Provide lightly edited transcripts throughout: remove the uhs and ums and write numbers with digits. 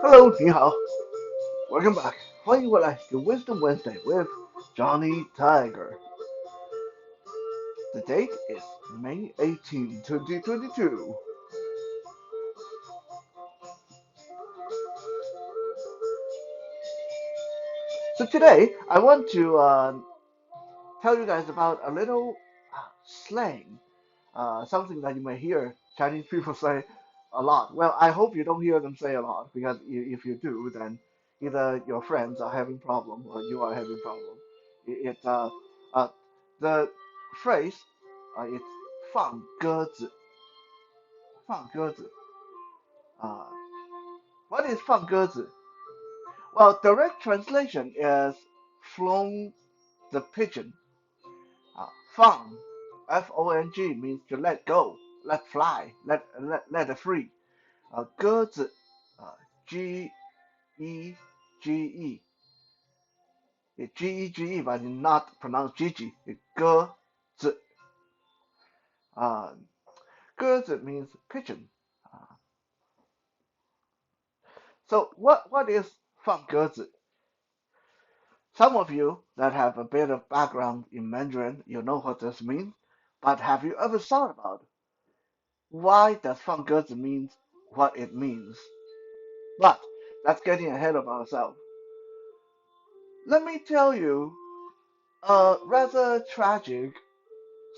Hello，你好，Welcome back，欢迎回来to Wisdom Wednesday with Johnny Tiger. The date is May 18, 2022. So today I want to tell you guys about a little slang, something that you may hear Chinese people say a lot. Well, I hope you don't hear them say a lot because if you do, then either your friends are having problem or you are having problem. Uh, the phrase it's 放鸽子. Uh, what is 放鸽子? Well, direct translation is flown the pigeon. 放, F-O-N-G means to let go, let fly, let it free. 鸽子, G-E-G-E, G-E-G-E, but not pronounced Gigi. 鸽子, 呃，鸽子 means pigeon. So what is 放鸽子? Some of you that have a bit of background in Mandarin, you know what this means. But have you ever thought about why does 放鸽子 means what it means? But that's getting ahead of ourselves. Let me tell you a rather tragic,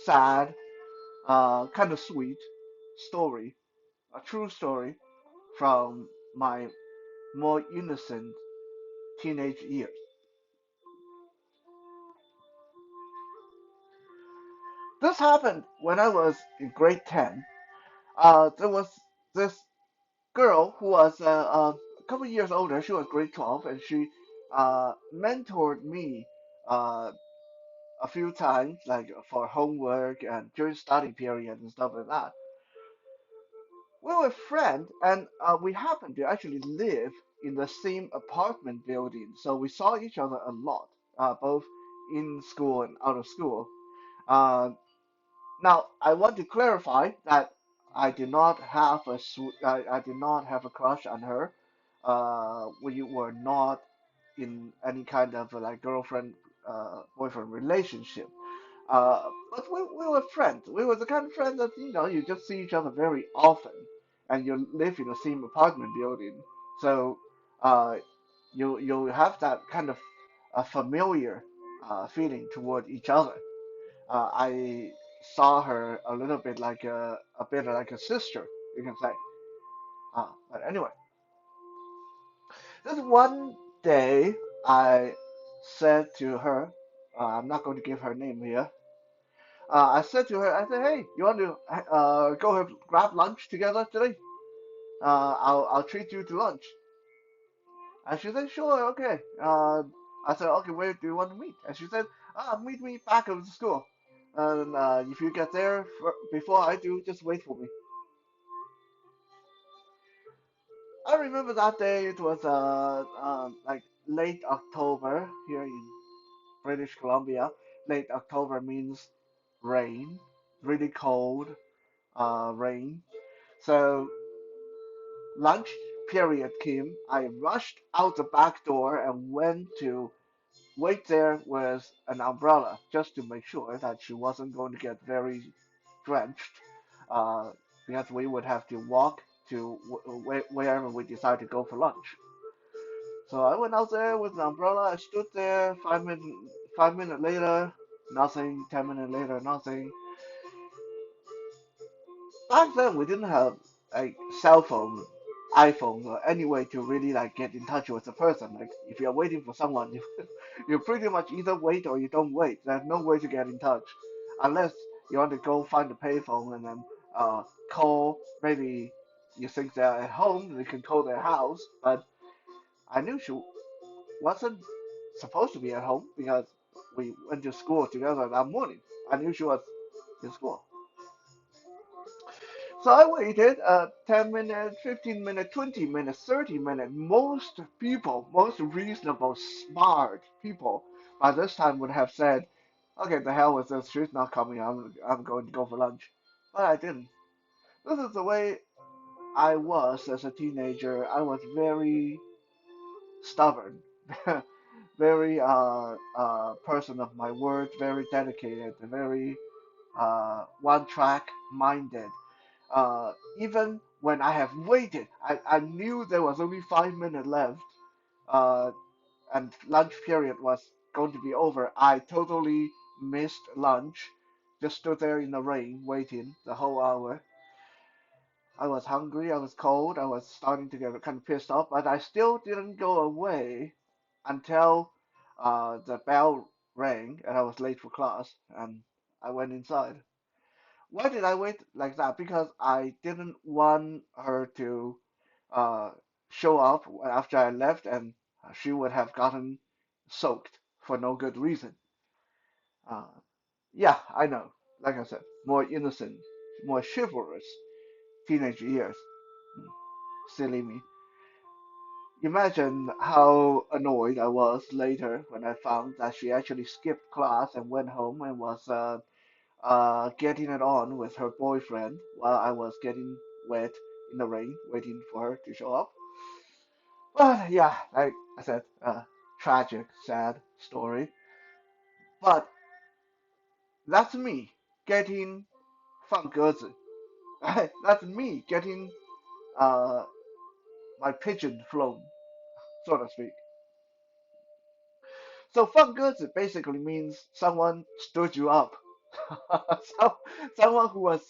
sad, kind of sweet story, a true story from my more innocent teenage years. This happened when I was in grade 10. There was this girl who was a couple years older. She was grade 12, and she mentored me uh, a few times, like for homework and during study period and stuff like that. We were friends, and we happened to actually live in the same apartment building, so we saw each other a lot, both in school and out of school. Uh, Now, I want to clarify that I did not have a crush on her. We were not in any kind of like girlfriend boyfriend relationship. But we were friends. We were the kind of friends that you just see each other very often, and you live in the same apartment building. So uh, you have that kind of a familiar feeling toward each other. I saw her a little bit like a bit like a sister, you can say. But anyway, this one day I said to her, I'm not going to give her name here. I said to her, I said, hey, you want to go have grab lunch together today? I'll treat you to lunch. And she said, sure, okay. I said, okay, where do you want to meet? And she said, meet me back at the school. And if you get there before I do, just wait for me. I remember that day. It was like late October here in British Columbia. Late October means rain, really cold, rain. So lunch period came. I rushed out the back door and went to wait there with an umbrella just to make sure that she wasn't going to get very drenched, uh, because we would have to walk to wherever we decide to go for lunch. So I went out there with an umbrella. I stood there 5 minutes. 5 minutes later, nothing. 10 minutes later, nothing. Back then, we didn't have a cell phone, iPhone, or any way to really like get in touch with a person. Like if you're waiting for someone, you pretty much either wait or you don't wait. There's no way to get in touch, unless you want to go find a payphone and then call. Maybe you think they're at home, you can call their house. But I knew she wasn't supposed to be at home because we went to school together that morning. I knew she was in school. So I waited 10 minutes, 15 minutes, 20 minutes, 30 minutes. Most people, most reasonable, smart people by this time would have said, okay, the hell with this, she's not coming, I'm going to go for lunch. But I didn't. This is the way I was as a teenager, I was very stubborn, very person of my word, very dedicated, very one track minded. Even when I have waited, I knew there was only 5 minutes left, uh, and lunch period was going to be over. I totally missed lunch, just stood there in the rain waiting the whole hour. I was hungry, I was cold, I was starting to get kind of pissed off, but I still didn't go away until the bell rang and I was late for class and I went inside. Why did I wait like that? Because I didn't want her to uh, show up after I left and she would have gotten soaked for no good reason. Uh, yeah, I know. Like I said, more innocent, more chivalrous teenage years. Hmm, silly me. Imagine how annoyed I was later when I found that she actually skipped class and went home and was getting it on with her boyfriend while I was getting wet in the rain, waiting for her to show up. But yeah, like I said, tragic, sad story. But that's me getting 放鸽子. That's me getting uh, my pigeon flown, so to speak. So 放鸽子 basically means someone stood you up. so, someone who was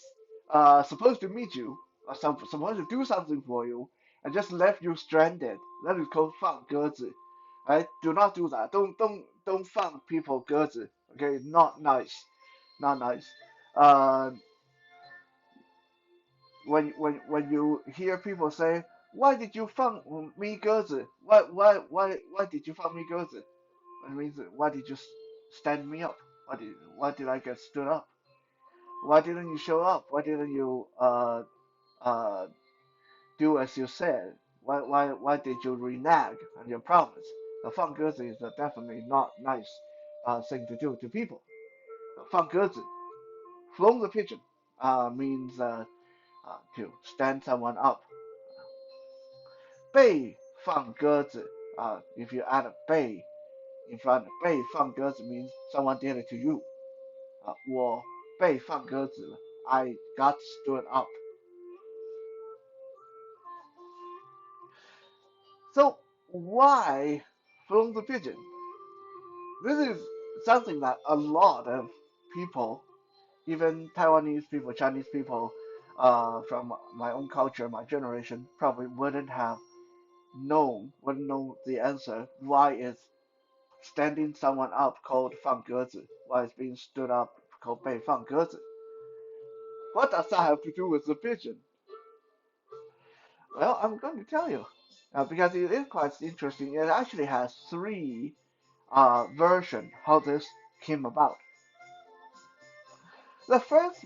supposed to meet you, or supposed to do something for you, and just left you stranded. That is called 放鸽子. Right? Do not do that. Don't 放 people 鸽子. Okay? Not nice. Not nice. Uh, when you hear people say, "Why did you 放 me 鸽子?" Why did you 放 me 鸽子? It means why did you stand me up? Why did I get stood up? Why didn't you show up? Why didn't you uh do as you said? Why did you renege on your promise? The 放鸽子 is definitely not nice thing to do to people. 放鸽子, flown the pigeon, means to stand someone up. 被放鸽子, if you add a 被 in front, 被放鸽子 means someone did it to you. 我被放鸽子了. I got stood up. So why flown the pigeon? This is something that a lot of people, even Taiwanese people, Chinese people, from my own culture, my generation, probably wouldn't know the answer. Why is standing someone up called 放鸽子? Why is being stood up called 被放鸽子? What does that have to do with the pigeon? Well, I'm going to tell you. Because it is quite interesting. It actually has three versions how this came about. The first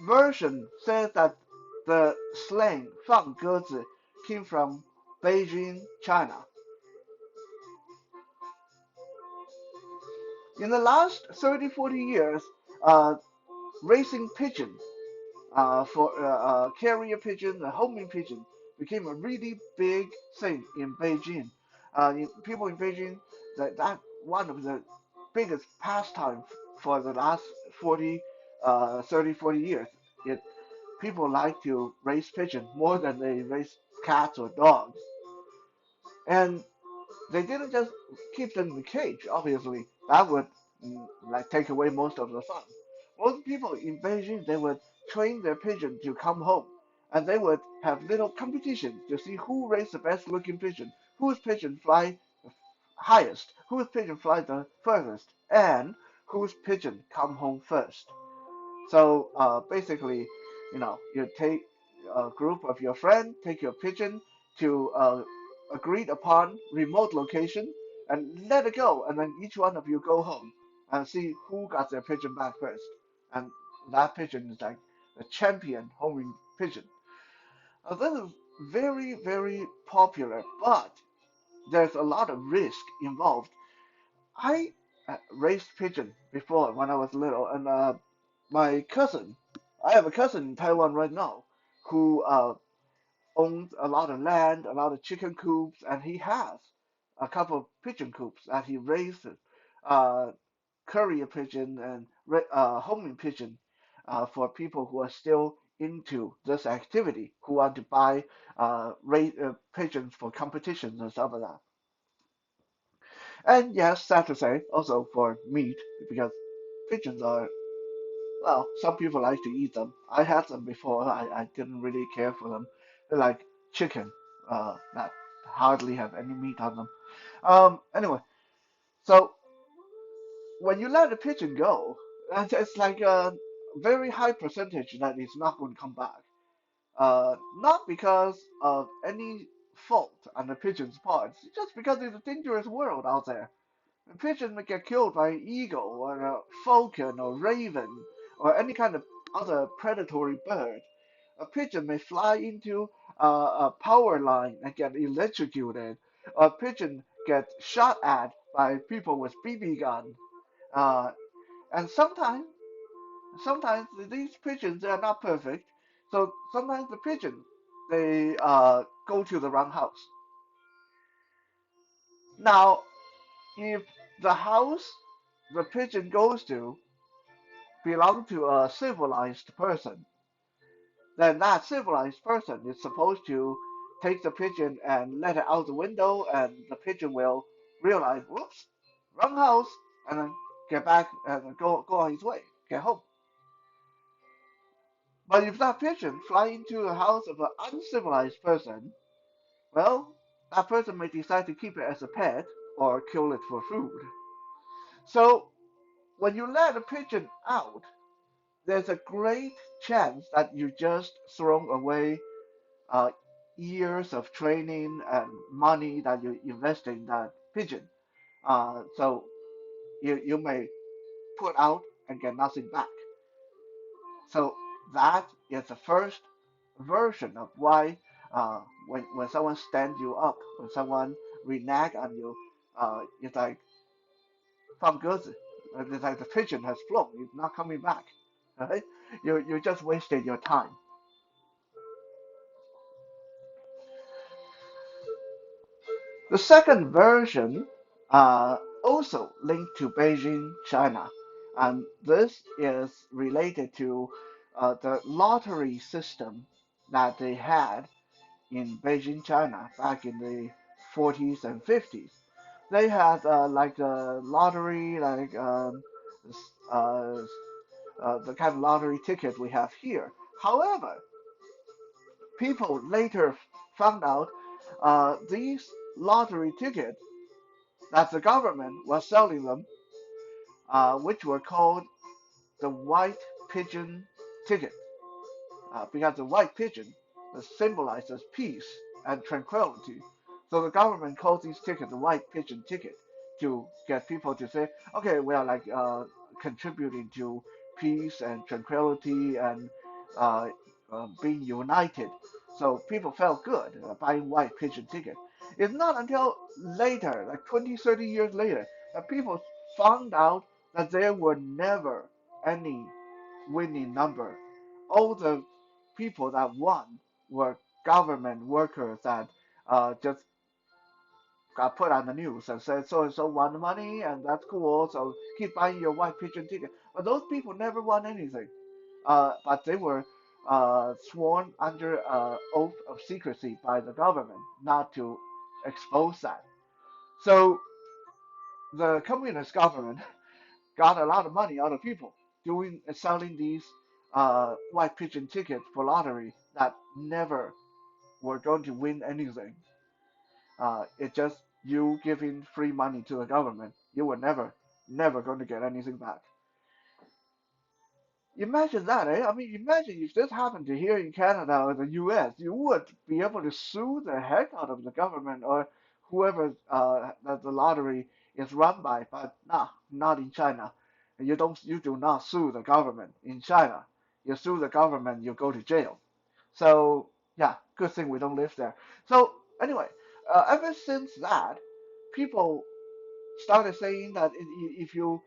version says that the slang 放鸽子 came from Beijing, China. In the last 30, 40 years, uh, raising pigeons for carrier pigeon and homing pigeon became a really big thing in Beijing. People in Beijing, that one of the biggest pastime for the last 40, 30, 40 years. It, people like to raise pigeons more than they raise cats or dogs. And they didn't just keep them in the cage, obviously. That would like take away most of the fun. Most people in Beijing, they would train their pigeon to come home, and they would have little competition to see who raised the best looking pigeon, whose pigeon fly highest, whose pigeon fly the furthest, and whose pigeon come home first. So basically, you take a group of your friends, take your pigeon to agreed upon remote location, and let it go, and then each one of you go home and see who got their pigeon back first, and that pigeon is like the champion homing pigeon. This is very very popular, but there's a lot of risk involved. I raised pigeon before when I was little, and my cousin, I have a cousin in Taiwan right now who owns a lot of land, a lot of chicken coops, and he has a couple of pigeon coops that he raises, uh, courier pigeon and homing pigeon, for people who are still into this activity, who want to buy pigeons for competitions and stuff like that. And yes, sad to say, also for meat, because pigeons are, well, some people like to eat them. I had them before. I didn't really care for them. They're like chicken, that hardly have any meat on them. Anyway, so when you let a pigeon go, it's like a very high percentage that it's not going to come back. Not because of any fault on the pigeon's part, just because it's a dangerous world out there. A pigeon may get killed by an eagle or a falcon or raven or any kind of other predatory bird. A pigeon may fly into a power line and get electrocuted. A pigeon get shot at by people with BB gun. Uh, and sometimes these pigeons they are not perfect. So sometimes the pigeon they go to the wrong house. Now, if the house the pigeon goes to belong to a civilized person, then that civilized person is supposed to take the pigeon and let it out the window, and the pigeon will realize, whoops, wrong house, and then get back and go on his way, get home. But if that pigeon fly into the house of an uncivilized person, well, that person may decide to keep it as a pet or kill it for food. So when you let a pigeon out, there's a great chance that you just throw away uh, years of training and money that you invest in that pigeon. So you may put out and get nothing back. So that is the first version of why when someone stands you up, when someone renege on you, it's like from goods. It's like the pigeon has flown, it's not coming back. Right? You just wasted your time. The second version also linked to Beijing, China, and this is related to the lottery system that they had in Beijing, China, back in the 40s and 50s. They had like a lottery, like uh, the kind of lottery ticket we have here. However, people later found out these lottery tickets that the government was selling them, which were called the white pigeon ticket, because the white pigeon symbolizes peace and tranquility. So the government calls these tickets the white pigeon ticket to get people to say, okay, we are like contributing to peace and tranquility and uh, being united. So people felt good buying white pigeon ticket. It's not until later, like 20, 30 years later, that people found out that there were never any winning number. All the people that won were government workers that just got put on the news and said so and so won money and that's cool, so keep buying your white pigeon ticket. But those people never won anything. But they were sworn under oath of secrecy by the government not to expose that. So the communist government got a lot of money out of people doing selling these white pigeon tickets for lottery that never were going to win anything. It's just you giving free money to the government. You were never going to get anything back. Imagine that, eh? I mean, imagine if this happened to here in Canada or the US, you would be able to sue the heck out of the government or whoever that the lottery is run by. But nah, not in China. You do not sue the government in China. You sue the government, you go to jail. So yeah, good thing we don't live there. So anyway, ever since that, people started saying that if you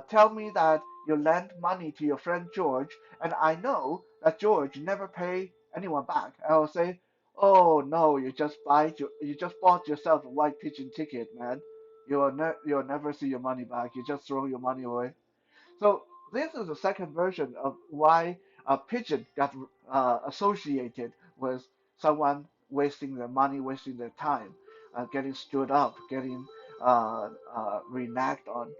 tell me that you lend money to your friend George, and I know that George never pay anyone back. I will say, "Oh no, you just bought yourself a white pigeon ticket, man. You'll never see your money back. You just throw your money away." So this is the second version of why a pigeon got associated with someone wasting their money, wasting their time, getting stood up, getting reneged on.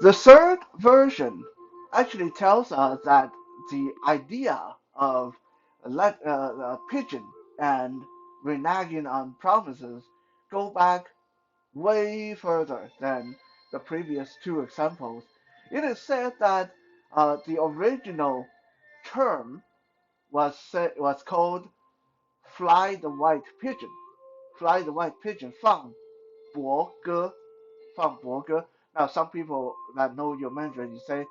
The third version actually tells us that the idea of a pigeon and reneging on promises go back way further than the previous two examples. It is said that the original term was called "fly the white pigeon." Fly the white pigeon, 放伯歌. Now, some people that know your Mandarin, you say,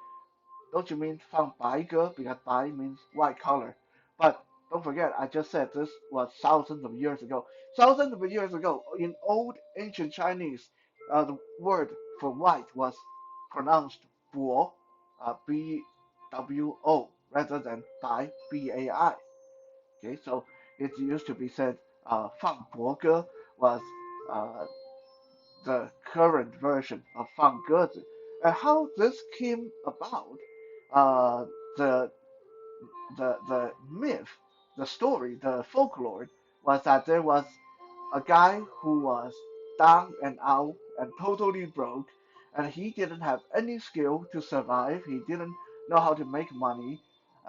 don't you mean 放白鸽? Because 白 means white color. But don't forget, I just said this was thousands of years ago. Thousands of years ago, in old ancient Chinese, the word for white was pronounced 薄, B-W-O, rather than 白, B-A-I. Okay, so it used to be said 放伯歌 was uh, the current version of 放鸽子. And how this came about, uh, the the myth, the story, the folklore was that there was a guy who was down and out and totally broke, and he didn't have any skill to survive. He didn't know how to make money,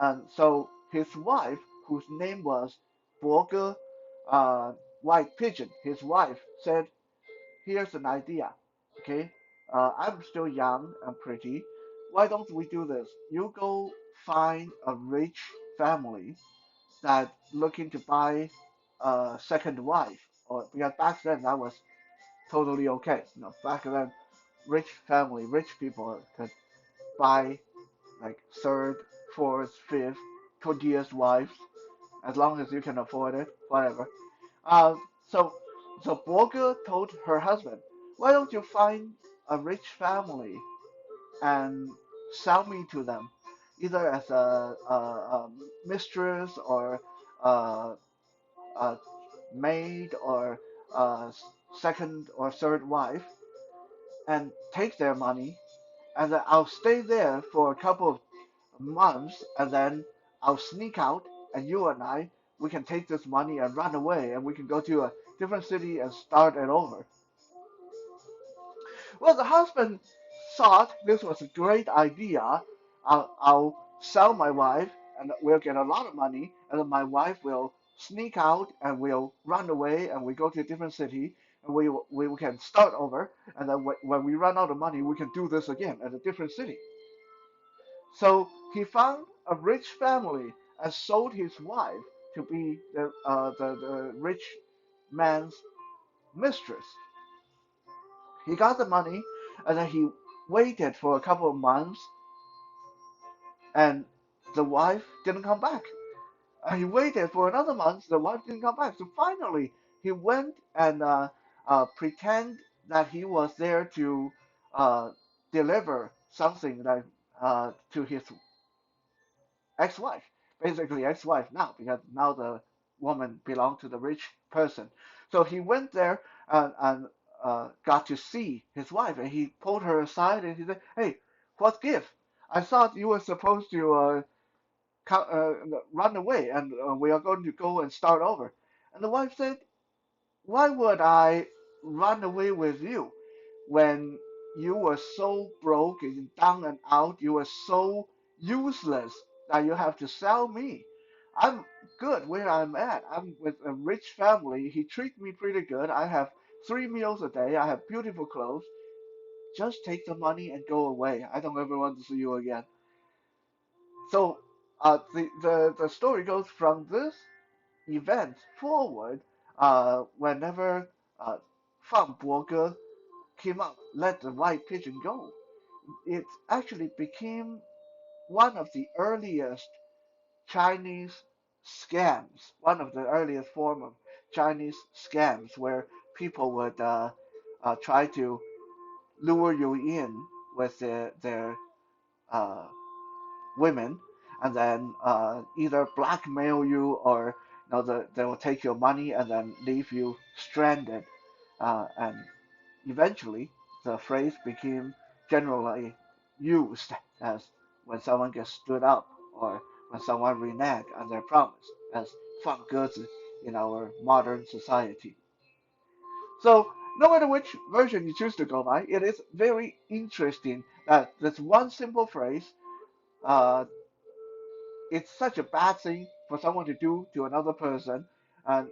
and so his wife, whose name was Borger, uh, White Pigeon, his wife said, "Here's an idea, okay? I'm still young and pretty. Why don't we do this? You go find a rich family that looking to buy a second wife, or because back then that was totally okay. You know, back then rich family, rich people could buy like third, fourth, fifth, 20th wives as long as you can afford it, whatever. Uh, so so Borger told her husband, "Why don't you find a rich family and sell me to them, either as a mistress or a, a maid or a second or third wife, and take their money, and then I'll stay there for a couple of months, and then I'll sneak out, and you and I, we can take this money and run away, and we can go to a different city and start it over." Well, the husband thought this was a great idea. I'll sell my wife, and we'll get a lot of money, and then my wife will sneak out and we'll run away, and we go to a different city, and we can start over, and then when we run out of money, we can do this again at a different city. So he found a rich family and sold his wife to be the rich man's mistress. He got the money, and then he waited for a couple of months, and the wife didn't come back. And he waited for another month, the wife didn't come back. So finally, he went and pretend that he was there to uh, deliver something that to his ex-wife, basically ex-wife now, because now the woman belonged to the rich person. So he went there and got to see his wife, and he pulled her aside and he said, "Hey, what gift? I thought you were supposed to run away, and we are going to go and start over." And the wife said, "Why would I run away with you when you were so broke and down and out? You were so useless that you have to sell me. I'm good where I'm at. I'm with a rich family. He treats me pretty good. I have 3 meals a day. I have beautiful clothes. Just take the money and go away. I don't ever want to see you again." So the story goes from this event forward, whenever Fan Boge came up, let the white pigeon go, it actually became one of the earliest Chinese scams, one of the earliest form of Chinese scams where people would try to lure you in with their uh, women, and then either blackmail you or they will take your money and then leave you stranded. And eventually, the phrase became generally used as when someone gets stood up or when someone reneged on their promise, as 放鸽子 in our modern society. So, no matter which version you choose to go by, it is very interesting that this one simple phrase, uh, it's such a bad thing for someone to do to another person, and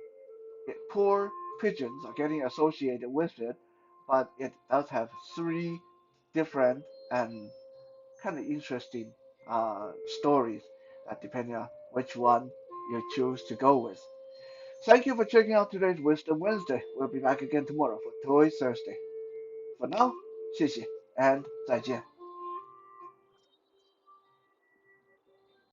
poor pigeons are getting associated with it, but it does have three different and kind of interesting stories that depending on which one you choose to go with. Thank you for checking out today's Wisdom Wednesday. We'll be back again tomorrow for Toy Thursday. For now, 谢谢 and 再见。